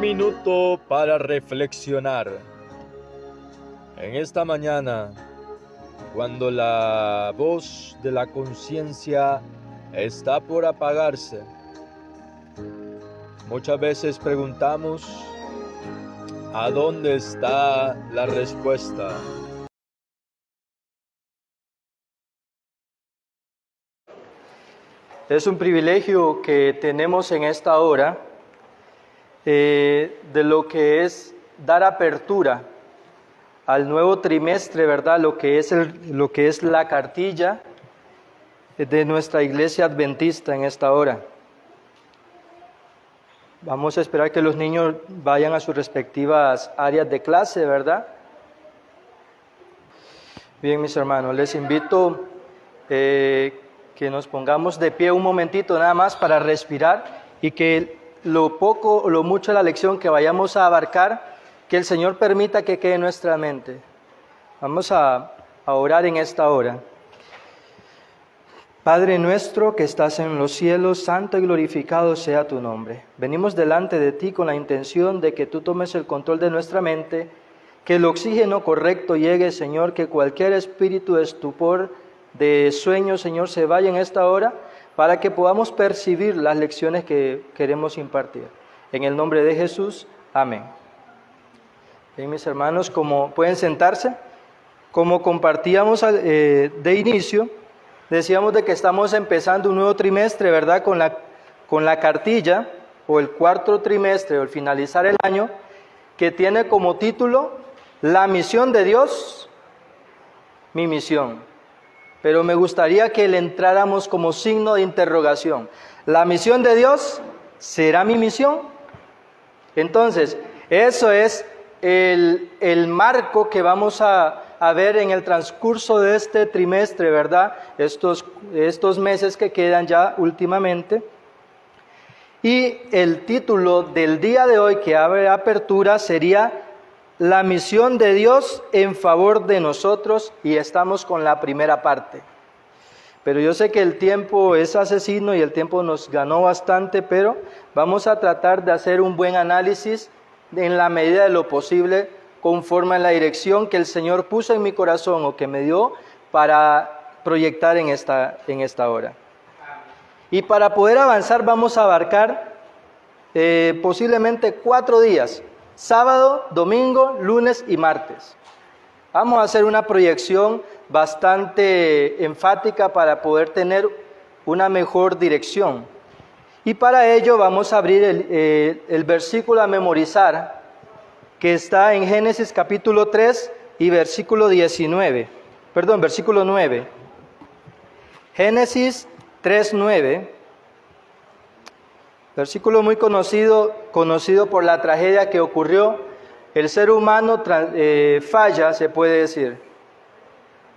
minuto para reflexionar. En esta mañana, cuando la voz de la conciencia está por apagarse, muchas veces preguntamos, ¿a dónde está la respuesta? Es un privilegio que tenemos en esta hora de lo que es dar apertura al nuevo trimestre, ¿verdad? Lo que es la cartilla de nuestra iglesia adventista en esta hora. Vamos a esperar que los niños vayan a sus respectivas áreas de clase, ¿verdad? Bien, mis hermanos, les invito que nos pongamos de pie un momentito nada más para respirar y que lo poco o lo mucho de la lección que vayamos a abarcar, que el Señor permita que quede en nuestra mente. Vamos a orar en esta hora. Padre nuestro que estás en los cielos, santo y glorificado sea tu nombre. Venimos delante de ti con la intención de que tú tomes el control de nuestra mente, que el oxígeno correcto llegue, Señor, que cualquier espíritu de estupor, de sueño, Señor, se vaya en esta hora, para que podamos percibir las lecciones que queremos impartir. En el nombre de Jesús, amén. Bien, mis hermanos, como pueden sentarse, como compartíamos de inicio, decíamos de que estamos empezando un nuevo trimestre, ¿verdad? Con la cartilla, o el cuarto trimestre, o el finalizar el año, que tiene como título, La misión de Dios, mi misión. Pero me gustaría que le entráramos como signo de interrogación. ¿La misión de Dios será mi misión? Entonces, eso es el marco que vamos a ver en el transcurso de este trimestre, ¿verdad? Estos meses que quedan ya últimamente. Y el título del día de hoy que abre apertura sería La misión de Dios en favor de nosotros, y estamos con la primera parte. Pero yo sé que el tiempo es asesino y el tiempo nos ganó bastante, pero vamos a tratar de hacer un buen análisis en la medida de lo posible, conforme a la dirección que el Señor puso en mi corazón o que me dio para proyectar en esta hora. Y para poder avanzar vamos a abarcar posiblemente 4 días. Sábado, domingo, lunes y martes. Vamos a hacer una proyección bastante enfática para poder tener una mejor dirección. Y para ello vamos a abrir el versículo a memorizar, que está en Génesis capítulo 3 y versículo 9. Génesis 3:9. Versículo muy conocido por la tragedia que ocurrió. El ser humano falla, se puede decir,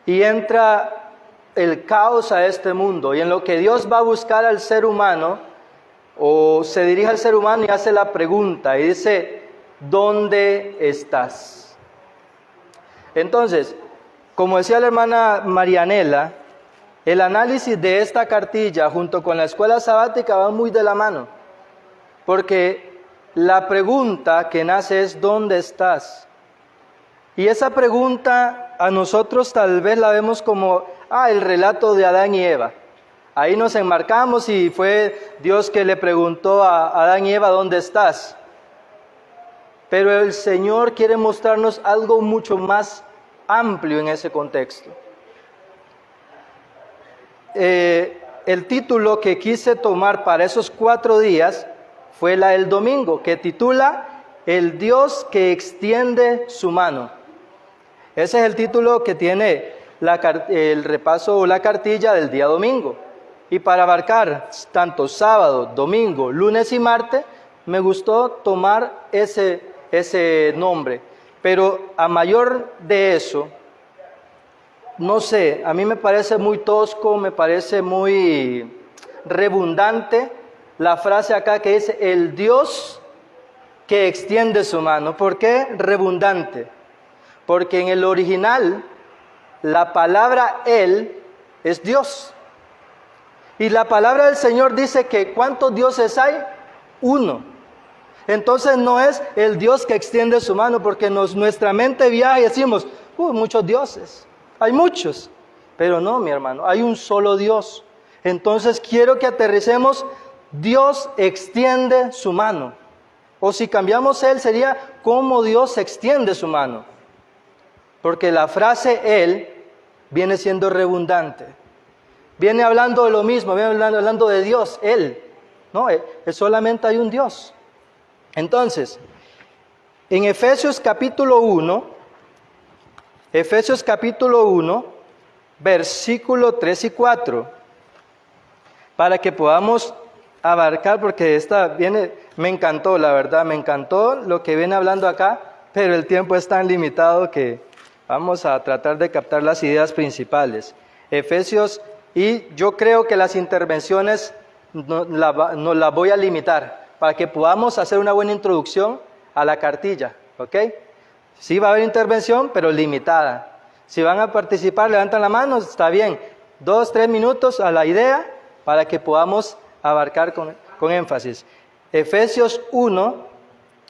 y entra el caos a este mundo. Y en lo que Dios va a buscar al ser humano, o se dirige al ser humano y hace la pregunta, y dice, ¿dónde estás? Entonces, como decía la hermana Marianela, el análisis de esta cartilla junto con la escuela sabática va muy de la mano. Porque la pregunta que nace es ¿dónde estás? Y esa pregunta a nosotros tal vez la vemos como el relato de Adán y Eva. Ahí nos enmarcamos y fue Dios que le preguntó a Adán y Eva ¿dónde estás? Pero el Señor quiere mostrarnos algo mucho más amplio en ese contexto. El título que quise tomar para esos 4 días fue el domingo, que titula El Dios que extiende su mano. Ese es el título que tiene el repaso o la cartilla del día domingo. Y para abarcar tanto sábado, domingo, lunes y martes, me gustó tomar ese nombre. Pero a mayor de eso, no sé, a mí me parece muy tosco, me parece muy redundante la frase acá que dice, el Dios que extiende su mano. ¿Por qué redundante? Porque en el original, la palabra Él es Dios. Y la palabra del Señor dice que ¿cuántos dioses hay? Uno. Entonces no es el Dios que extiende su mano, porque nuestra mente viaja y decimos, muchos dioses, hay muchos. Pero no, mi hermano, hay un solo Dios. Entonces quiero que aterricemos, Dios extiende su mano. O si cambiamos Él, sería cómo Dios extiende su mano. Porque la frase Él viene siendo redundante. Viene hablando de lo mismo, viene hablando de Dios, Él. No, solamente hay un Dios. Entonces, en Efesios capítulo 1, versículo 3 y 4, para que podamos abarcar, porque me encantó, la verdad, me encantó lo que viene hablando acá, pero el tiempo es tan limitado que vamos a tratar de captar las ideas principales. Efesios, y yo creo que las intervenciones no las voy a limitar, para que podamos hacer una buena introducción a la cartilla, ¿ok? Sí va a haber intervención, pero limitada. Si van a participar, levantan la mano, está bien. 2, 3 minutos a la idea para que podamos abarcar con énfasis. Efesios 1,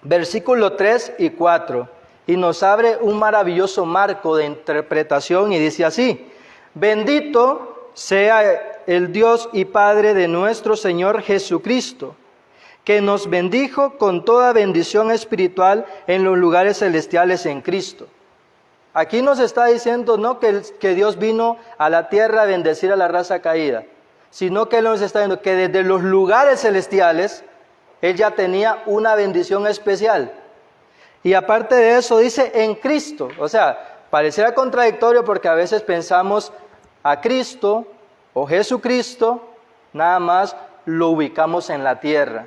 versículo 3 y 4. Y nos abre un maravilloso marco de interpretación y dice así: bendito sea el Dios y Padre de nuestro Señor Jesucristo, que nos bendijo con toda bendición espiritual en los lugares celestiales en Cristo. Aquí nos está diciendo no que Dios vino a la tierra a bendecir a la raza caída, sino que Él nos está diciendo que desde los lugares celestiales Él ya tenía una bendición especial. Y aparte de eso dice en Cristo. O sea, pareciera contradictorio porque a veces pensamos a Cristo o Jesucristo, nada más lo ubicamos en la tierra.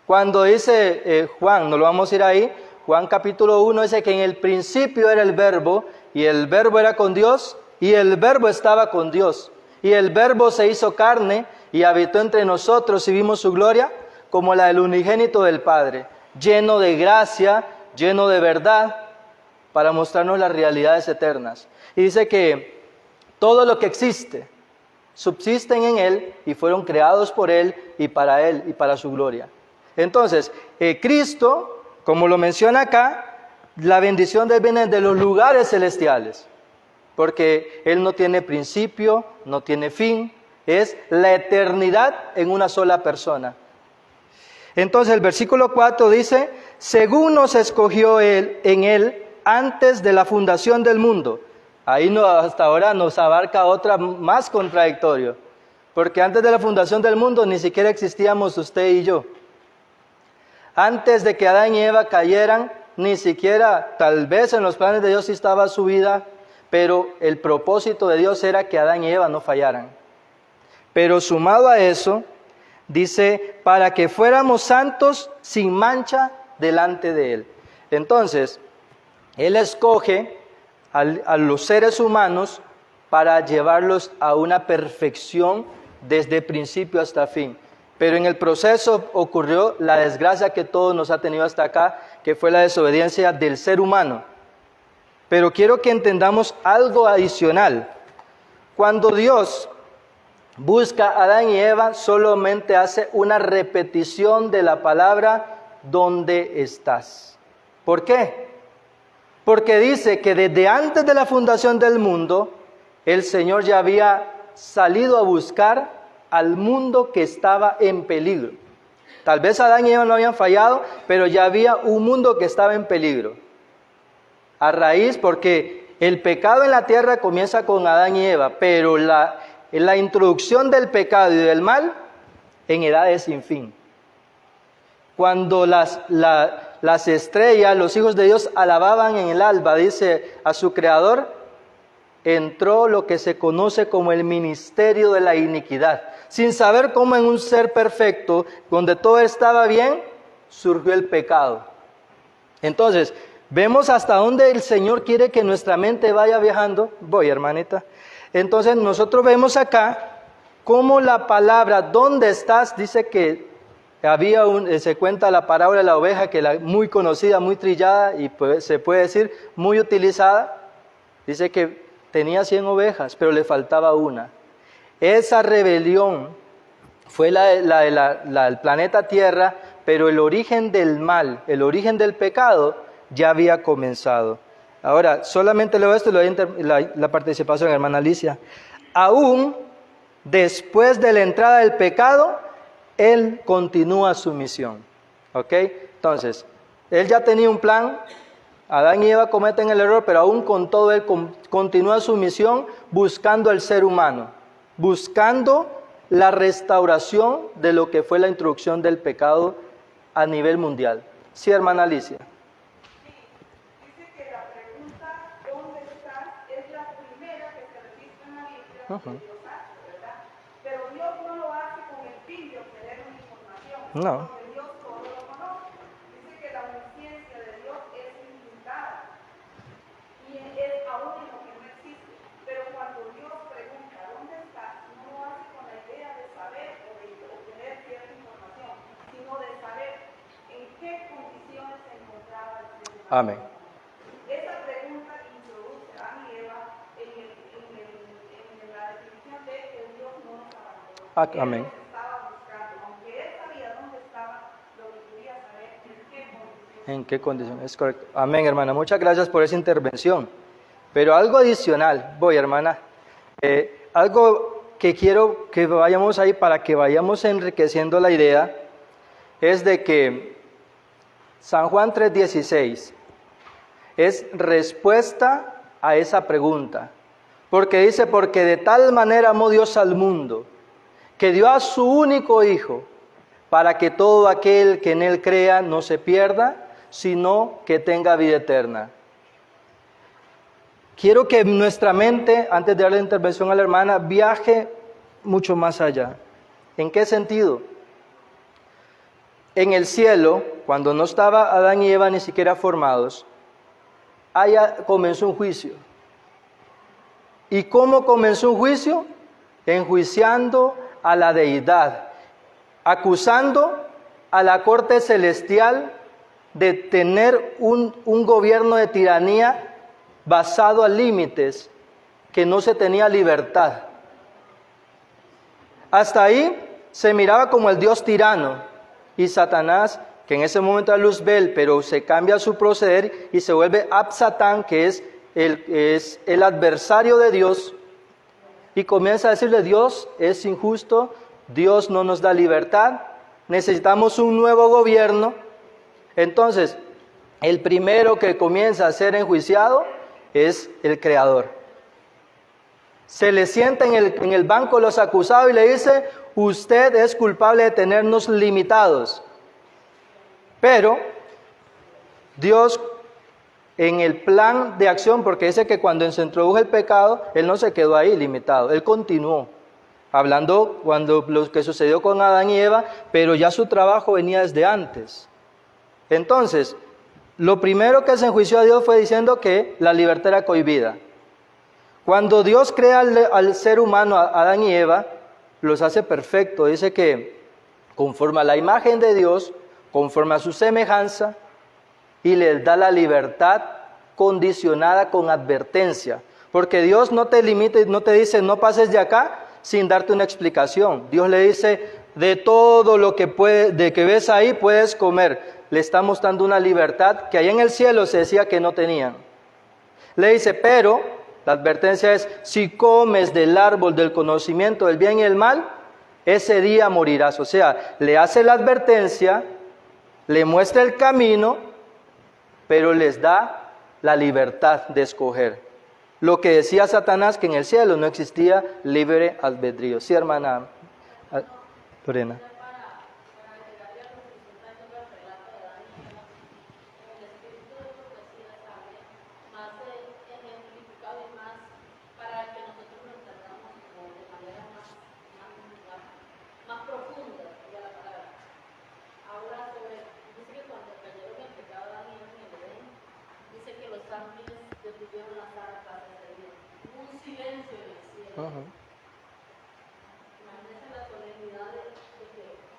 Cuando dice Juan, no lo vamos a ir ahí, Juan capítulo 1 dice que en el principio era el Verbo, y el Verbo era con Dios, y el Verbo estaba con Dios. Y el Verbo se hizo carne y habitó entre nosotros y vimos su gloria como la del unigénito del Padre, lleno de gracia, lleno de verdad, para mostrarnos las realidades eternas. Y dice que todo lo que existe, subsisten en Él y fueron creados por Él y para su gloria. Entonces, Cristo, como lo menciona acá, la bendición de Él viene de los lugares celestiales, porque Él no tiene principio, no tiene fin, es la eternidad en una sola persona. Entonces el versículo 4 dice, según nos escogió Él en Él antes de la fundación del mundo. Ahí hasta ahora nos abarca otra más contradictorio, porque antes de la fundación del mundo ni siquiera existíamos usted y yo. Antes de que Adán y Eva cayeran, ni siquiera, tal vez en los planes de Dios sí estaba su vida, pero el propósito de Dios era que Adán y Eva no fallaran. Pero sumado a eso, dice, para que fuéramos santos sin mancha delante de Él. Entonces, Él escoge a los seres humanos para llevarlos a una perfección desde principio hasta fin. Pero en el proceso ocurrió la desgracia que todos nos ha tenido hasta acá, que fue la desobediencia del ser humano. Pero quiero que entendamos algo adicional. Cuando Dios busca a Adán y Eva, solamente hace una repetición de la palabra, ¿dónde estás? ¿Por qué? Porque dice que desde antes de la fundación del mundo, el Señor ya había salido a buscar al mundo que estaba en peligro. Tal vez Adán y Eva no habían fallado, pero ya había un mundo que estaba en peligro. A raíz, porque el pecado en la tierra comienza con Adán y Eva, pero la introducción del pecado y del mal en edades sin fin. Cuando las estrellas, los hijos de Dios alababan en el alba, dice a su creador, entró lo que se conoce como el ministerio de la iniquidad. Sin saber cómo en un ser perfecto, donde todo estaba bien, surgió el pecado. Entonces, vemos hasta dónde el Señor quiere que nuestra mente vaya viajando. Voy, hermanita. Entonces, nosotros vemos acá cómo la palabra, ¿dónde estás? Dice que se cuenta la parábola de la oveja, que muy conocida, muy trillada y se puede decir muy utilizada. Dice que tenía 100 ovejas, pero le faltaba una. Esa rebelión fue la del planeta Tierra pero el origen del mal, el origen del pecado, ya había comenzado. Ahora, solamente leo esto y le doy la participación, hermana Alicia. Aún después de la entrada del pecado, Él continúa su misión. ¿Ok? Entonces, Él ya tenía un plan. Adán y Eva cometen el error, pero aún con todo Él continúa su misión buscando al ser humano, buscando la restauración de lo que fue la introducción del pecado a nivel mundial. Sí, hermana Alicia. Dice que la pregunta ¿dónde estás? Es la primera que se registra en la Biblia que Dios hace, ¿verdad? Pero Dios no lo hace con el fin de obtener una información, No. porque Dios todo lo conoce. Dice que la omnisciencia de Dios es ilimitada y es aún en lo que no existe. Pero cuando Dios pregunta ¿dónde estás? No lo hace con la idea de saber o de obtener cierta información, sino de saber en qué condiciones se encontraba el ser humano. Amén. Esa pregunta introduce a Adán y Eva en la definición de que Dios no nos abandonó. Amén. Él nos estaba buscando, aunque él sabía dónde estaba, lo que quería saber ¿En qué condición? Es correcto. Amén, hermana. Muchas gracias por esa intervención. Pero algo adicional, hermana. Algo que quiero que vayamos ahí para que vayamos enriqueciendo la idea es de que San Juan 3:16 es respuesta a esa pregunta. Porque dice, porque de tal manera amó Dios al mundo, que dio a su único Hijo, para que todo aquel que en Él crea no se pierda, sino que tenga vida eterna. Quiero que nuestra mente, antes de darle la intervención a la hermana, viaje mucho más allá. ¿En qué sentido? En el cielo, cuando no estaba Adán y Eva ni siquiera formados, allá comenzó un juicio. ¿Y cómo comenzó un juicio? Enjuiciando a la deidad, acusando a la corte celestial de tener un gobierno de tiranía basado a límites, que no se tenía libertad. Hasta ahí se miraba como el Dios tirano, y Satanás, que en ese momento era Luzbel, pero se cambia su proceder y se vuelve Ab-Satán, que es el adversario de Dios, y comienza a decirle, Dios es injusto, Dios no nos da libertad, necesitamos un nuevo gobierno. Entonces, el primero que comienza a ser enjuiciado es el Creador. Se le sienta en el banco de los acusados y le dice, usted es culpable de tenernos limitados. Pero Dios, en el plan de acción, porque dice que cuando se introdujo el pecado, Él no se quedó ahí limitado, Él continuó. Hablando cuando lo que sucedió con Adán y Eva, pero ya su trabajo venía desde antes. Entonces, lo primero que se enjuició a Dios fue diciendo que la libertad era cohibida. Cuando Dios crea al ser humano, a Adán y Eva, los hace perfectos. Dice que conforme a la imagen de Dios, conforme a su semejanza, y les da la libertad condicionada con advertencia. Porque Dios no te limita y no te dice no pases de acá sin darte una explicación. Dios le dice de todo lo que ves ahí puedes comer. Le estamos dando una libertad que allá en el cielo se decía que no tenían. Le dice, pero la advertencia es, si comes del árbol del conocimiento del bien y el mal, ese día morirás. O sea, le hace la advertencia, le muestra el camino, pero les da la libertad de escoger. Lo que decía Satanás, que en el cielo no existía libre albedrío. Sí, hermana Lorena.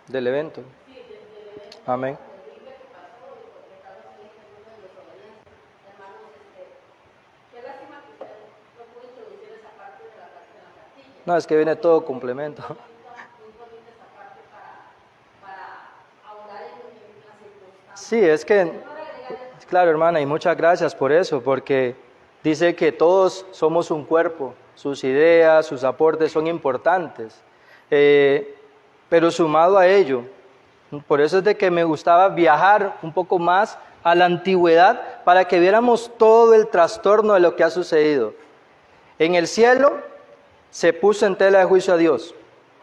Del evento. Amén. No, es que viene todo complemento. Sí, es que, claro, hermana, y muchas gracias por eso, porque dice que todos somos un cuerpo, sus ideas, sus aportes son importantes, pero sumado a ello, por eso es de que me gustaba viajar un poco más a la antigüedad para que viéramos todo el trastorno de lo que ha sucedido. En el cielo se puso en tela de juicio a Dios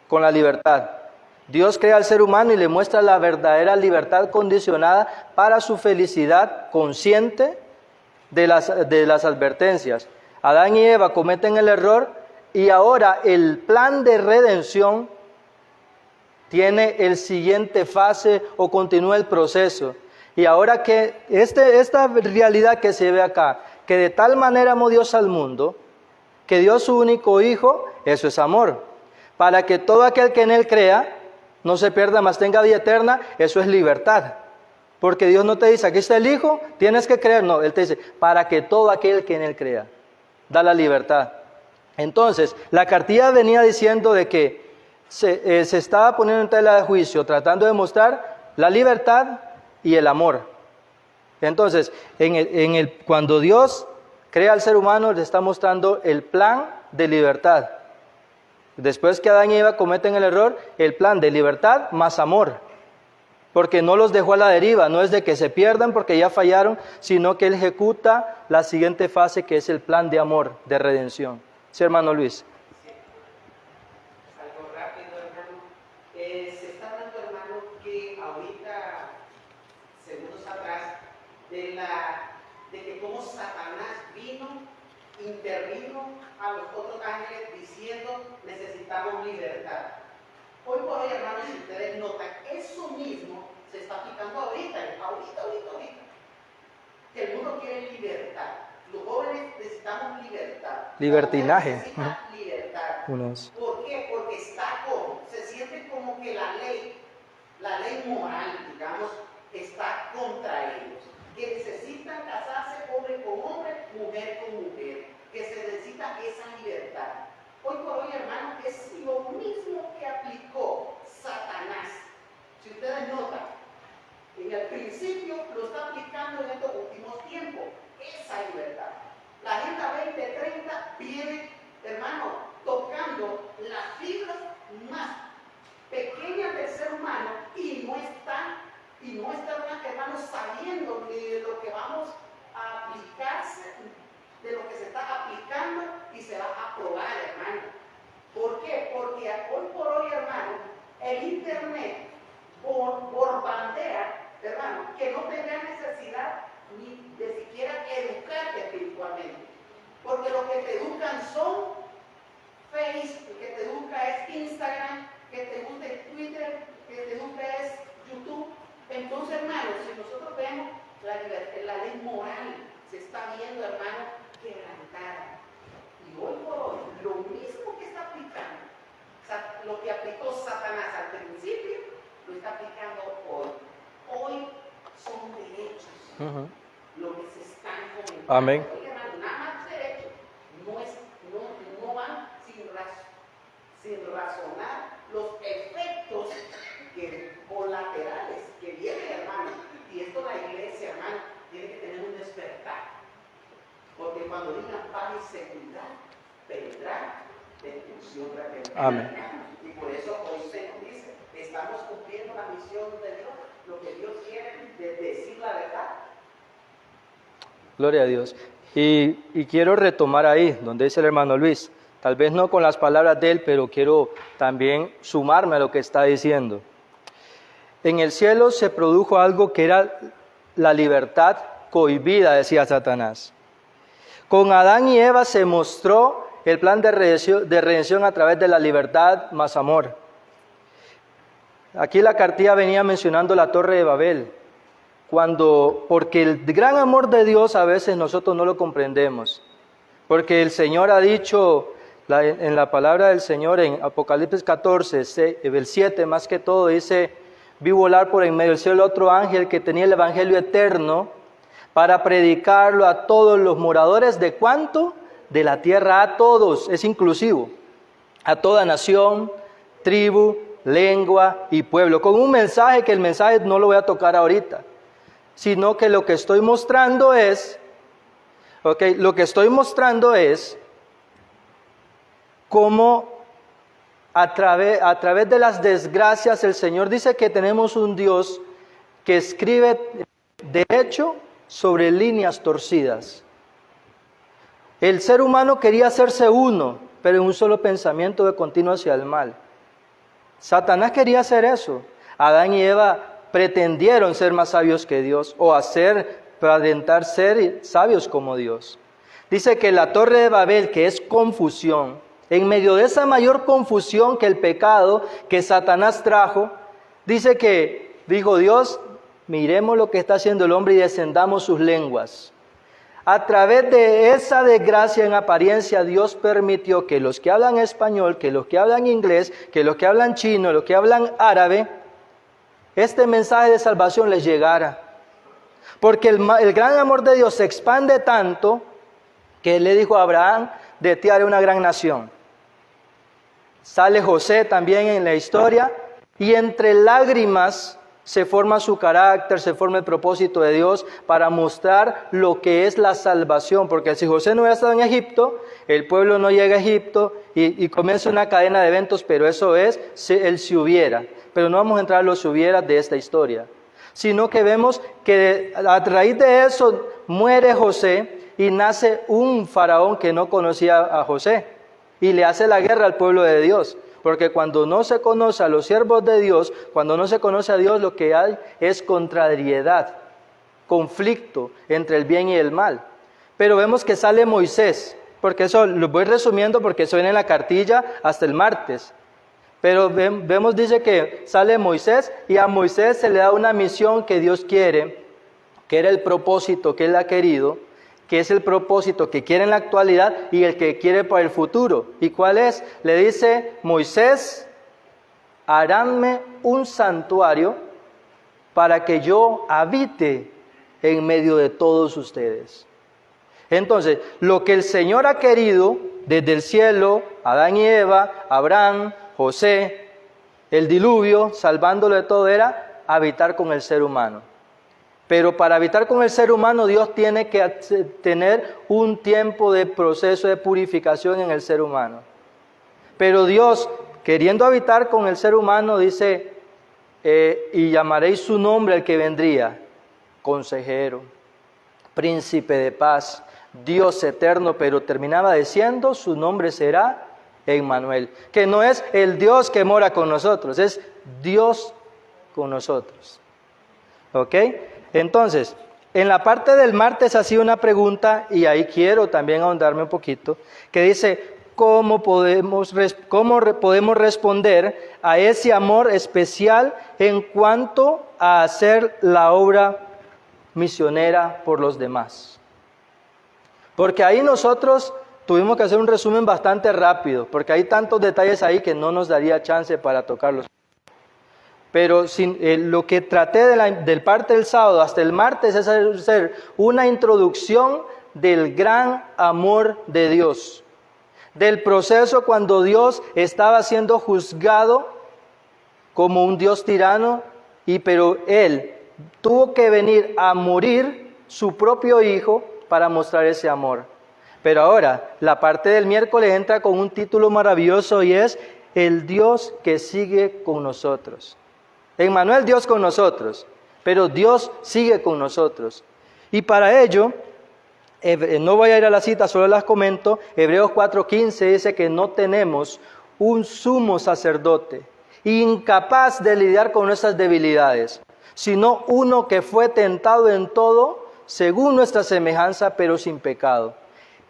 con la libertad. Dios crea al ser humano y le muestra la verdadera libertad condicionada para su felicidad consciente de las advertencias. Adán y Eva cometen el error y ahora el plan de redención tiene el siguiente fase o continúa el proceso. Y ahora que esta realidad que se ve acá, que de tal manera amó Dios al mundo, que dio su único hijo, eso es amor. Para que todo aquel que en él crea, no se pierda, mas tenga vida eterna, eso es libertad. Porque Dios no te dice, aquí está el hijo, tienes que creer. No, Él te dice, para que todo aquel que en él crea, da la libertad. Entonces, la cartilla venía diciendo de que se estaba poniendo en tela de juicio, tratando de mostrar la libertad y el amor. Entonces, cuando Dios crea al ser humano, le está mostrando el plan de libertad. Después que Adán y Eva cometen el error, el plan de libertad más amor. Porque no los dejó a la deriva, no es de que se pierdan porque ya fallaron, sino que Él ejecuta la siguiente fase que es el plan de amor, de redención. Sí, hermano Luis. Algo rápido, hermano. Se está hablando, hermano, que ahorita, segundos atrás, de que como Satanás intervino a los otros ángeles diciendo necesitamos libertad. Hoy por hoy, hermanos, si ustedes notan, eso mismo se está aplicando ahorita, que el mundo quiere libertad. Los jóvenes necesitamos libertad. Libertinaje. Necesita libertad. ¿Por qué? Porque se siente como que la ley moral, digamos, está contra ellos. Que necesitan casarse hombre con hombre, mujer con mujer. Que se necesita esa libertad. Hoy por hoy, hermano, es lo mismo que aplicó Satanás. Si ustedes notan, en el principio lo está aplicando en estos últimos tiempos, esa libertad. La Agenda 2030 viene, hermano, tocando las fibras más pequeñas del ser humano y no están, hermano, sabiendo de lo que vamos a aplicarse, de lo que se está aplicando y se va a aprobar, hermano. ¿Por qué? Porque hoy por hoy, hermano, el internet bombardea, hermano, que no tenga necesidad ni de siquiera educarte espiritualmente. Porque lo que te educan son Facebook, que te educa es Instagram, que te educa es Twitter, que te educa es YouTube. Entonces, hermano, si nosotros vemos la ley moral, se está viendo, hermano, quebrantada. Y hoy por hoy, lo mismo que está aplicando, o sea, lo que aplicó Satanás al principio, lo está aplicando hoy. Hoy son derechos lo que se están comentando. Amén. Oye, hermano, nada más derechos, no van sin razonar los efectos colaterales que vienen, hermano. Y esto la iglesia, hermano, tiene que tener un despertar. Porque cuando digan paz y seguridad, vendrá destrucción repentina. Amén. Y por eso hoy se nos dice, estamos cumpliendo la misión de Dios, lo que Dios quiere, de decir la verdad. Gloria a Dios. Y quiero retomar ahí, donde dice el hermano Luis, tal vez no con las palabras de él, pero quiero también sumarme a lo que está diciendo. En el cielo se produjo algo que era la libertad cohibida, decía Satanás. Con Adán y Eva se mostró el plan de redención a través de la libertad más amor. Aquí la cartilla venía mencionando la Torre de Babel, porque el gran amor de Dios a veces nosotros no lo comprendemos, porque el Señor ha dicho en la palabra del Señor en Apocalipsis 14, el 7 más que todo, dice: vi volar por en medio del cielo otro ángel que tenía el evangelio eterno para predicarlo a todos los moradores de ¿cuánto? De la tierra, a todos, es inclusivo, a toda nación, tribu, lengua y pueblo, con un mensaje que el mensaje no lo voy a tocar ahorita, sino que lo que estoy mostrando es, lo que estoy mostrando es cómo a través de las desgracias el Señor dice que tenemos un Dios que escribe derecho sobre líneas torcidas. El ser humano quería hacerse uno, pero en un solo pensamiento de continuo hacia el mal. Satanás quería hacer eso. Adán y Eva pretendieron ser más sabios que Dios o aparentar ser sabios como Dios. Dice que la torre de Babel, que es confusión, en medio de esa mayor confusión que el pecado que Satanás trajo, dice que dijo Dios, miremos lo que está haciendo el hombre y descendamos sus lenguas. A través de esa desgracia en apariencia, Dios permitió que los que hablan español, que los que hablan inglés, que los que hablan chino, los que hablan árabe, este mensaje de salvación les llegara. Porque el gran amor de Dios se expande tanto que Él le dijo a Abraham, de ti haré una gran nación. Sale José también en la historia y entre lágrimas se forma su carácter, se forma el propósito de Dios para mostrar lo que es la salvación. Porque si José no hubiera estado en Egipto, el pueblo no llega a Egipto y comienza una cadena de eventos, pero eso es el si hubiera. Pero no vamos a entrar a los si hubieras de esta historia, sino que vemos que a raíz de eso muere José y nace un faraón que no conocía a José y le hace la guerra al pueblo de Dios. Porque cuando no se conoce a los siervos de Dios, cuando no se conoce a Dios, lo que hay es contrariedad, conflicto entre el bien y el mal. Pero vemos que sale Moisés, porque eso lo voy resumiendo porque eso viene en la cartilla hasta el martes. Pero vemos, dice que sale Moisés y a Moisés se le da una misión que Dios quiere, que era el propósito que Él ha querido, que es el propósito que quiere en la actualidad y el que quiere para el futuro. ¿Y cuál es? Le dice Moisés, haránme un santuario para que yo habite en medio de todos ustedes. Entonces, lo que el Señor ha querido desde el cielo, Adán y Eva, Abraham, José, el diluvio, salvándolo de todo, era habitar con el ser humano. Pero para habitar con el ser humano, Dios tiene que tener un tiempo de proceso de purificación en el ser humano. Pero Dios, queriendo habitar con el ser humano, dice, y llamaréis su nombre al que vendría, Consejero, Príncipe de Paz, Dios eterno, pero terminaba diciendo, su nombre será Emmanuel, que no es el Dios que mora con nosotros, es Dios con nosotros. ¿Ok? Entonces, en la parte del martes hacía una pregunta, y ahí quiero también ahondarme un poquito, que dice, ¿cómo podemos responder a ese amor especial en cuanto a hacer la obra misionera por los demás? Porque ahí nosotros tuvimos que hacer un resumen bastante rápido, porque hay tantos detalles ahí que no nos daría chance para tocarlos. Pero lo que traté del parte del sábado hasta el martes es hacer una introducción del gran amor de Dios, del proceso cuando Dios estaba siendo juzgado como un Dios tirano, pero Él tuvo que venir a morir su propio Hijo para mostrar ese amor. Pero ahora, la parte del miércoles entra con un título maravilloso y es el Dios que sigue con nosotros. Emmanuel, Dios con nosotros, pero Dios sigue con nosotros. Y para ello, no voy a ir a la cita, solo las comento. Hebreos 4:15 dice que no tenemos un sumo sacerdote incapaz de lidiar con nuestras debilidades, sino uno que fue tentado en todo según nuestra semejanza, pero sin pecado.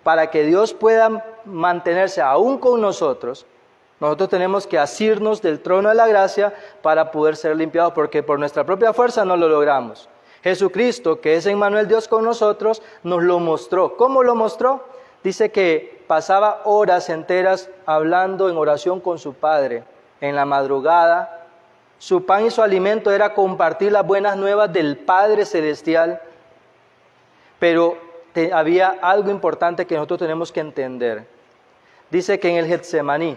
Para que Dios pueda mantenerse aún con nosotros, nosotros tenemos que asirnos del trono de la gracia para poder ser limpiados, porque por nuestra propia fuerza no lo logramos. Jesucristo, que es Emmanuel, Dios con nosotros, nos lo mostró. ¿Cómo lo mostró? Dice que pasaba horas enteras hablando en oración con su Padre, en la madrugada. Su pan y su alimento era compartir las buenas nuevas del Padre Celestial. Pero había algo importante que nosotros tenemos que entender. Dice que en el Getsemaní,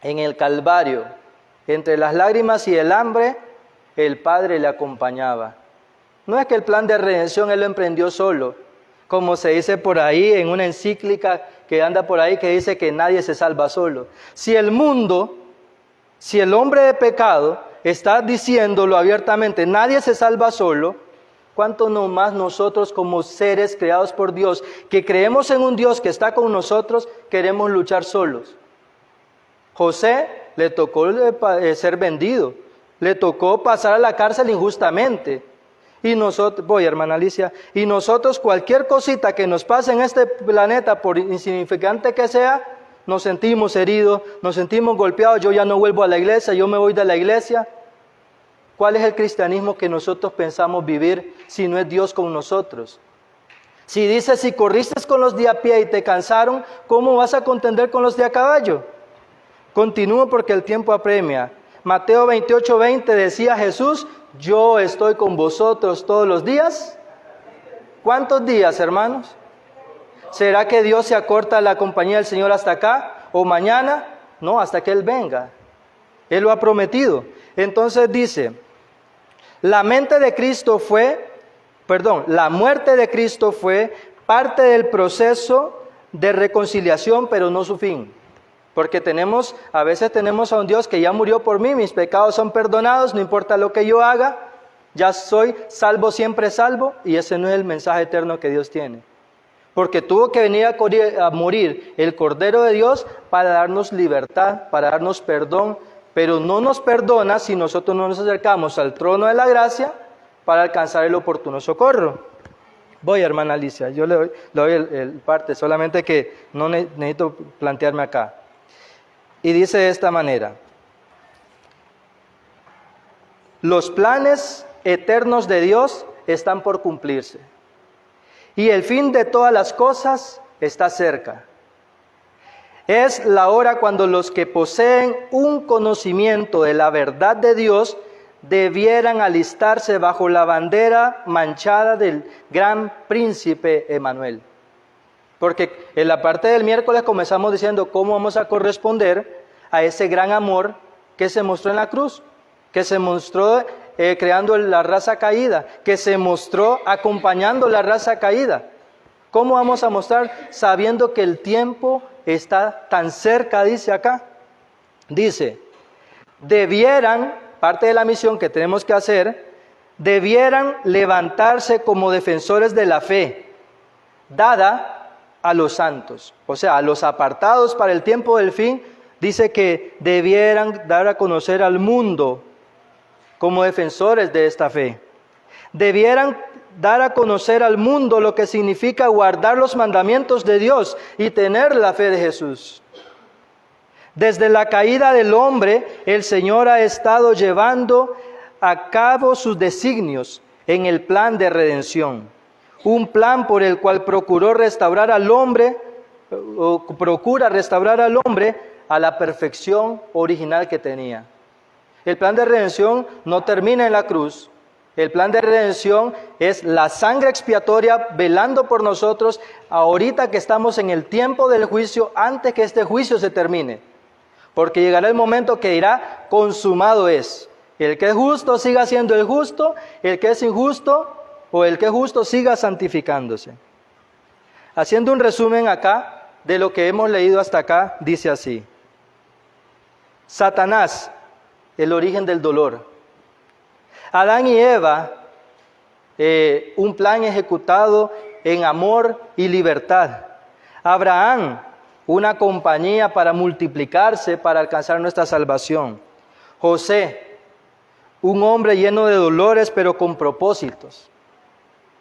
en el Calvario, entre las lágrimas y el hambre, el Padre le acompañaba. No es que el plan de redención Él lo emprendió solo, como se dice por ahí en una encíclica que anda por ahí que dice que nadie se salva solo. Si el mundo, si el hombre de pecado está diciéndolo abiertamente, nadie se salva solo, ¿cuánto no más nosotros como seres creados por Dios, que creemos en un Dios que está con nosotros, queremos luchar solos? José le tocó ser vendido, le tocó pasar a la cárcel injustamente. Y nosotros, voy hermana Alicia, y nosotros cualquier cosita que nos pase en este planeta, por insignificante que sea, nos sentimos heridos, nos sentimos golpeados, yo ya no vuelvo a la iglesia, yo me voy de la iglesia. ¿Cuál es el cristianismo que nosotros pensamos vivir si no es Dios con nosotros? Si dice, si corriste con los de a pie y te cansaron, ¿cómo vas a contender con los de a caballo? Continúo porque el tiempo apremia. Mateo 28:20 decía Jesús, yo estoy con vosotros todos los días. ¿Cuántos días, hermanos? ¿Será que Dios se acorta la compañía del Señor hasta acá o mañana? No, hasta que Él venga. Él lo ha prometido. Entonces dice, la muerte de Cristo fue parte del proceso de reconciliación, pero no su fin. Porque a veces tenemos a un Dios que ya murió por mí, mis pecados son perdonados, no importa lo que yo haga, ya soy salvo, siempre salvo, y ese no es el mensaje eterno que Dios tiene. Porque tuvo que venir a morir el Cordero de Dios para darnos libertad, para darnos perdón, pero no nos perdona si nosotros no nos acercamos al trono de la gracia para alcanzar el oportuno socorro. Voy, hermana Alicia, yo le doy el parte, solamente que no necesito plantearme acá. Y dice de esta manera, los planes eternos de Dios están por cumplirse y el fin de todas las cosas está cerca. Es la hora cuando los que poseen un conocimiento de la verdad de Dios debieran alistarse bajo la bandera manchada del gran príncipe Emmanuel. Porque en la parte del miércoles comenzamos diciendo cómo vamos a corresponder a ese gran amor que se mostró en la cruz, que se mostró creando la raza caída, que se mostró acompañando la raza caída. ¿Cómo vamos a mostrar? Sabiendo que el tiempo está tan cerca, dice acá. Dice, parte de la misión que tenemos que hacer, debieran levantarse como defensores de la fe, dada a los santos, o sea, a los apartados para el tiempo del fin, dice que debieran dar a conocer al mundo como defensores de esta fe. Debieran dar a conocer al mundo lo que significa guardar los mandamientos de Dios y tener la fe de Jesús. Desde la caída del hombre, el Señor ha estado llevando a cabo sus designios en el plan de redención. Un plan por el cual procura restaurar al hombre a la perfección original que tenía. El plan de redención no termina en la cruz. El plan de redención es la sangre expiatoria velando por nosotros ahorita que estamos en el tiempo del juicio, antes que este juicio se termine. Porque llegará el momento que dirá, consumado es. El que es justo siga siendo el justo, el que es injusto o el que es justo siga santificándose. Haciendo un resumen acá de lo que hemos leído hasta acá, dice así. Satanás, el origen del dolor. Adán y Eva, un plan ejecutado en amor y libertad. Abraham, una compañía para multiplicarse, para alcanzar nuestra salvación. José, un hombre lleno de dolores, pero con propósitos.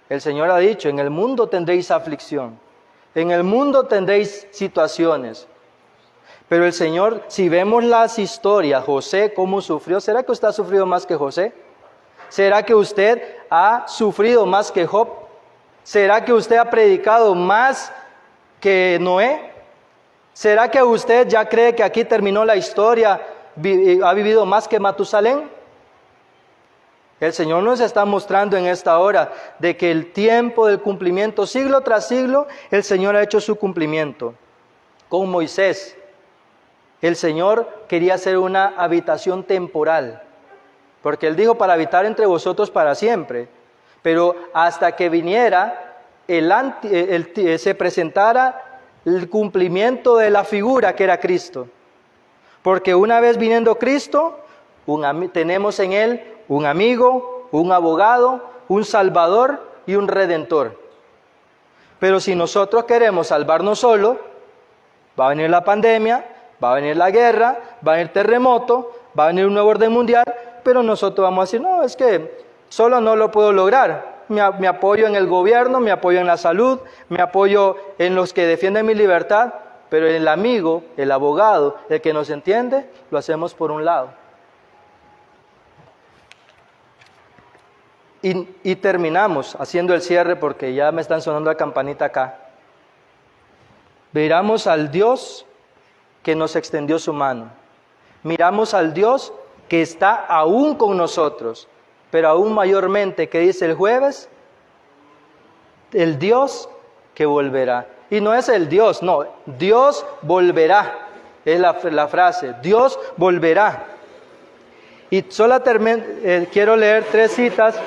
El Señor ha dicho, en el mundo tendréis aflicción, en el mundo tendréis situaciones. Pero el Señor, si vemos las historias, José, cómo sufrió, ¿será que usted ha sufrido más que José? ¿Será que usted ha sufrido más que Job? ¿Será que usted ha predicado más que Noé? ¿Será que usted ya cree que aquí terminó la historia, ha vivido más que Matusalén? El Señor nos está mostrando en esta hora de que el tiempo del cumplimiento, siglo tras siglo, el Señor ha hecho su cumplimiento. Con Moisés, el Señor quería hacer una habitación temporal, porque Él dijo para habitar entre vosotros para siempre. Pero hasta que viniera, se presentara el cumplimiento de la figura que era Cristo. Porque una vez viniendo Cristo, tenemos en Él un amigo, un abogado, un salvador y un redentor. Pero si nosotros queremos salvarnos solos, va a venir la pandemia, va a venir la guerra, va a venir terremoto, va a venir un nuevo orden mundial, pero nosotros vamos a decir, no, es que solo no lo puedo lograr. Me apoyo en el gobierno, me apoyo en la salud, me apoyo en los que defienden mi libertad, pero el amigo, el abogado, el que nos entiende, lo hacemos por un lado. Y terminamos haciendo el cierre porque ya me están sonando la campanita acá. Miramos al Dios que nos extendió su mano. Miramos al Dios que está aún con nosotros, pero aún mayormente, ¿qué dice el jueves? El Dios que volverá. Y no es el Dios, no, Dios volverá. Es la frase, Dios volverá. Y solo quiero leer 3 citas,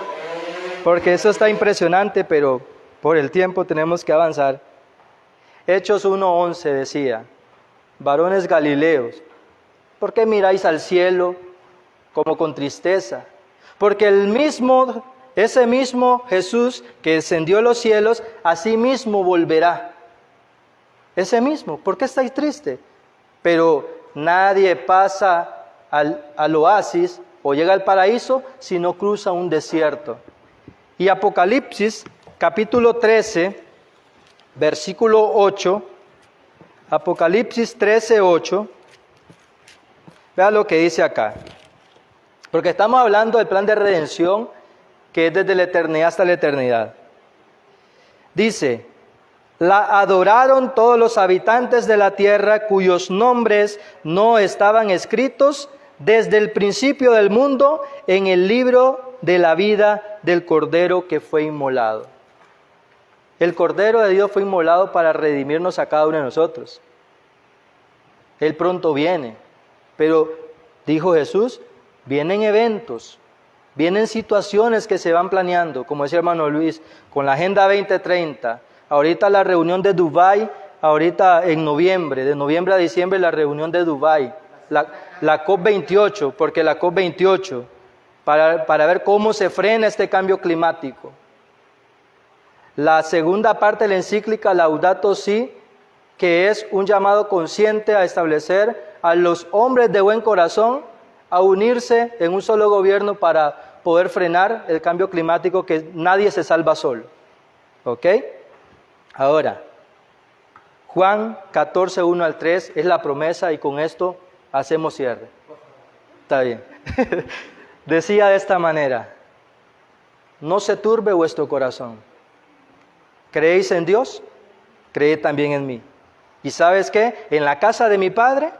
porque eso está impresionante, pero por el tiempo tenemos que avanzar. Hechos 1:11 decía, varones galileos, ¿por qué miráis al cielo como con tristeza? Porque ese mismo Jesús que descendió a los cielos, así mismo volverá. Ese mismo, ¿por qué estáis tristes? Pero nadie pasa al oasis o llega al paraíso si no cruza un desierto. Y Apocalipsis, capítulo 13, versículo 8, Apocalipsis 13:8, vea lo que dice acá. Porque estamos hablando del plan de redención que es desde la eternidad hasta la eternidad. Dice, la adoraron todos los habitantes de la tierra cuyos nombres no estaban escritos desde el principio del mundo en el libro de la vida del Cordero que fue inmolado. El Cordero de Dios fue inmolado para redimirnos a cada uno de nosotros. Él pronto viene, pero dijo Jesús, vienen eventos, vienen situaciones que se van planeando, como decía hermano Luis, con la Agenda 2030, ahorita la reunión de Dubái, ahorita en noviembre, de noviembre a diciembre la reunión de Dubái, la COP28, porque la COP28, para ver cómo se frena este cambio climático. La segunda parte de la encíclica Laudato Si, que es un llamado consciente a establecer a los hombres de buen corazón a unirse en un solo gobierno para poder frenar el cambio climático, que nadie se salva solo. ¿Ok? Ahora, Juan 14:1-3 es la promesa y con esto hacemos cierre. Está bien. Decía de esta manera, no se turbe vuestro corazón. ¿Creéis en Dios? Creed también en mí. ¿Y sabes qué? En la casa de mi Padre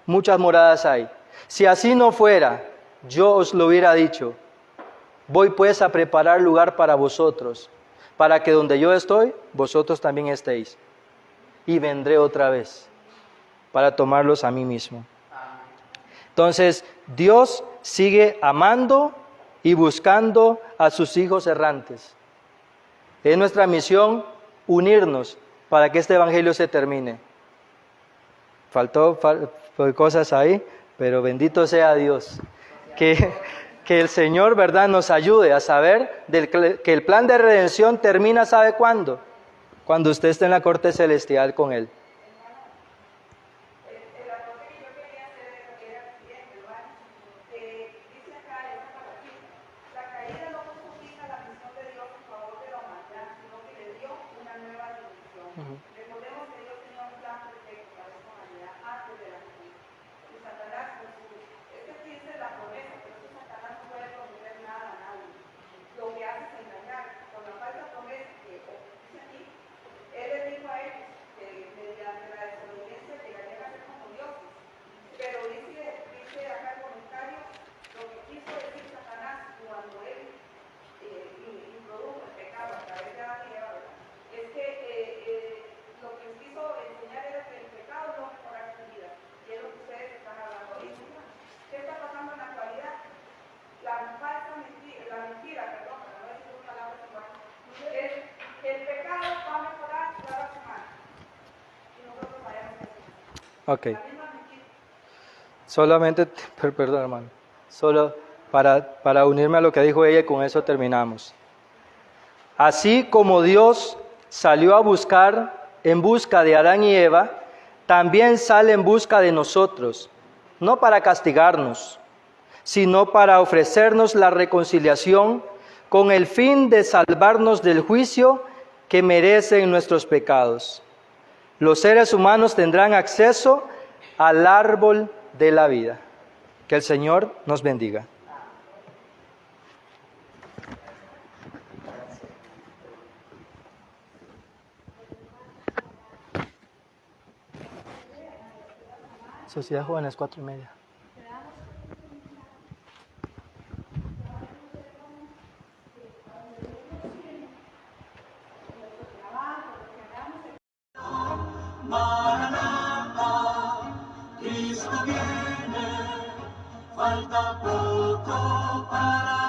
muchas moradas hay. Si así no fuera, yo os lo hubiera dicho. Voy pues a preparar lugar para vosotros, para que donde yo estoy, vosotros también estéis. Y vendré otra vez, para tomarlos a mí mismo. Entonces, Dios sigue amando y buscando a sus hijos errantes. Es nuestra misión unirnos para que este evangelio se termine. Faltó cosas ahí, pero bendito sea Dios. Que el Señor, ¿verdad?, nos ayude a saber que el plan de redención termina, ¿sabe cuándo? Cuando usted esté en la corte celestial con Él. El aporte que yo quería hacer era el siguiente, ¿verdad? Dice acá esta palabra, la caída no puso fin a la misión de Dios en favor de la humanidad, sino que le dio una nueva dimensión. Recordemos que Dios tenía un plan perfecto para esta humanidad antes de la caída. Y Satanás, aquí dice la promesa, pero que Satanás no puede prometer nada a nadie. Lo que hace es engañar. Con la falsa promesa que dice aquí, Él les dijo a ellos que mediante la desobediencia llegarían a ser como dioses. Pero dice acá el comentario, lo que quiso decir Satanás cuando él introdujo el pecado a través de Adán y Eva, es que Ok. Solamente, perdón hermano, solo para unirme a lo que dijo ella y con eso terminamos. Así como Dios salió en busca de Adán y Eva, también sale en busca de nosotros, no para castigarnos, sino para ofrecernos la reconciliación con el fin de salvarnos del juicio que merecen nuestros pecados. Los seres humanos tendrán acceso al árbol de la vida. Que el Señor nos bendiga. Sociedad Jóvenes, 4:30. Cristo viene, falta poco para